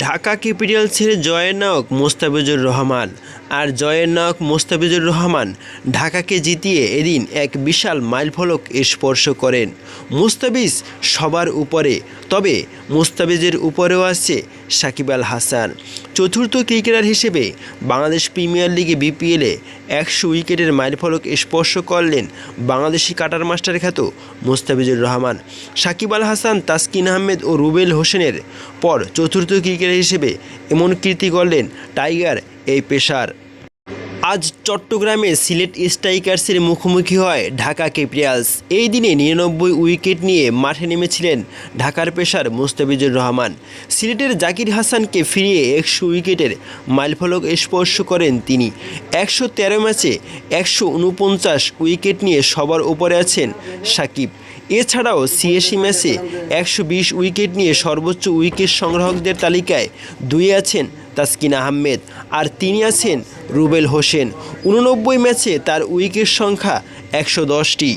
ঢাকা ক্যাপিটালসের জয়ের নায়ক মোস্তাফিজুর রহমান। আর জয়ের নায়ক মোস্তাফিজুর রহমান ঢাকাকে জিতিয়ে এদিন এক বিশাল মাইলফলক স্পর্শ করেন। মুস্তাফিজ সবার উপরে, তবে মুস্তাফিজের উপরেও আছে সাকিব আল হাসান। চতুর্থ ক্রিকেটার হিসেবে বাংলাদেশ প্রিমিয়ার লিগে বিপিএলে 100 উইকেটের মাইলফলক স্পর্শ করলেন বাংলাদেশি কাটার মাস্টার খ্যাত মোস্তাফিজুর রহমান। সাকিব আল হাসান, তাসকিন আহমেদ ও রুবেল হোসেনের পর চতুর্থ ক্রিকেটার হিসেবে এমন কীর্তি করলেন টাইগার এই পেসার। আজ চট্টগ্রামে সিলেট স্ট্রাইকার্সের মুখোমুখি হয় ঢাকা ক্যাপিটালস। এই দিনে 99 উইকেট নিয়ে মাঠে নেমেছিলেন ঢাকার পেসার মোস্তাফিজুর রহমান। সিলেটের জাকির হাসানকে ফিরিয়ে 100 উইকেটের মাইলফলক স্পর্শ করেন তিনি। 113 ম্যাচে 149 উইকেট নিয়ে সবার উপরে আছেন সাকিব। এছাড়াও 86 ম্যাচে 120 উইকেট নিয়ে সর্বোচ্চ উইকেট সংগ্রাহকদের তালিকায় 2 আছেন তাসকিন আহমেদ, আর 3 আছেন রুবেল হোসেন। 89 ম্যাচে তার উইকেট সংখ্যা 110টি।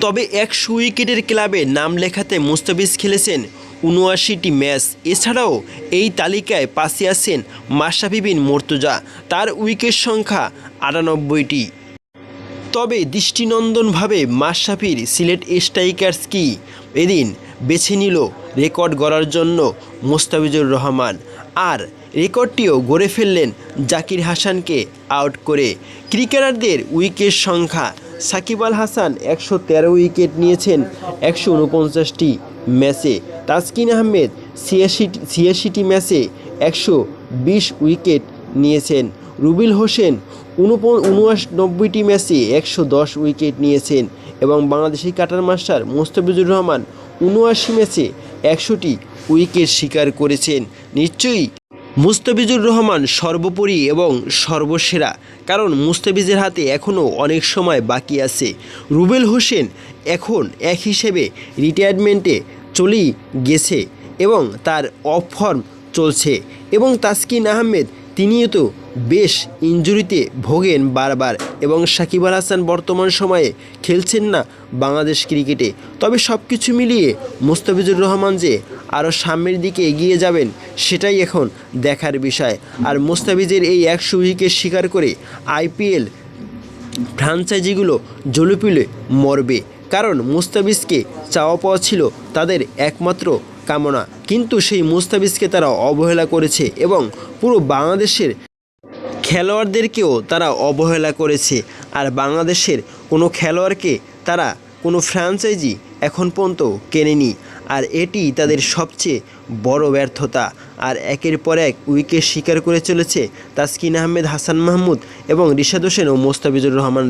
তবে 100 উইকেটের ক্লাবে নাম লেখাতে মুস্তাফিজ খেলেছেন 79টি ম্যাচ। এছাড়াও এই তালিকায় পাশে আছেন মাশরাফি বিন মুর্তজা, তার উইকেট সংখ্যা 98টি। তবে দৃষ্টিনন্দনভাবে মাশরাফির সিলেট স্ট্রাইকার্স কি এদিন বেছে নিল রেকর্ড গড়ার জন্য মোস্তাফিজুর রহমান, আর রেকর্ডটিও গড়ে ফেললেন জাকির হাসানকে আউট করে। ক্রিকেটারদের উইকেট সংখ্যা: সাকিব আল হাসান 113 উইকেট নিয়েছেন 149টি ম্যাচে। তাসকিন আহমেদ 86টি ম্যাচে 120 উইকেট নিয়েছেন। রুবেল হোসেন 89টি ম্যাচে 110 উইকেট নিয়েছেন এবং বাংলাদেশি কাটার মাস্টার মোস্তাফিজুর রহমান 79 ম্যাচে 100টি উইকেট শিকার করেছেন। নিশ্চয়ই মুস্তাফিজুর রহমান সর্বোপরি এবং সর্বসেরা, কারণ মুস্তাফিজের হাতে এখনও অনেক সময় বাকি আছে। রুবেল হোসেন এখন এক হিসেবে রিটায়ারমেন্টে চলেই গেছে এবং তার অফ ফর্ম চলছে, এবং তাসকিন আহমেদ তিনিও তো বেশ ইনজুরিতে ভোগেন বারবার, এবং সাকিব আল হাসান বর্তমান সময়ে খেলছেন না বাংলাদেশ ক্রিকেটে। তবে সব কিছু মিলিয়ে মোস্তাফিজুর রহমান যে আরও সামনের দিকে এগিয়ে যাবেন সেটাই এখন দেখার বিষয়। আর মোস্তাফিজের এই 100 উইকেট শিকার করে আইপিএল ফ্র্যাঞ্চাইজিগুলো জ্বলে মরবে, কারণ মুস্তাফিজকে চাওয়া পাওয়া ছিল তাদের একমাত্র কামনা, কিন্তু সেই মুস্তাফিজকে তারা অবহেলা করেছে এবং পুরো বাংলাদেশের খেলোয়াড়দেরকেও তারা অবহেলা করেছে। আর বাংলাদেশের কোনো খেলোয়াড়কে তারা কোনো ফ্র্যাঞ্চাইজি এখন পর্যন্ত কেনেনি, আর এটি তাদের সবচেয়ে বড় ব্যর্থতা। আর একের পর এক উইকেট শিকার করে চলেছে তাসকিন আহমেদ, হাসান মাহমুদ এবং রিশাদ হোসেন ও মোস্তাফিজুর রহমান।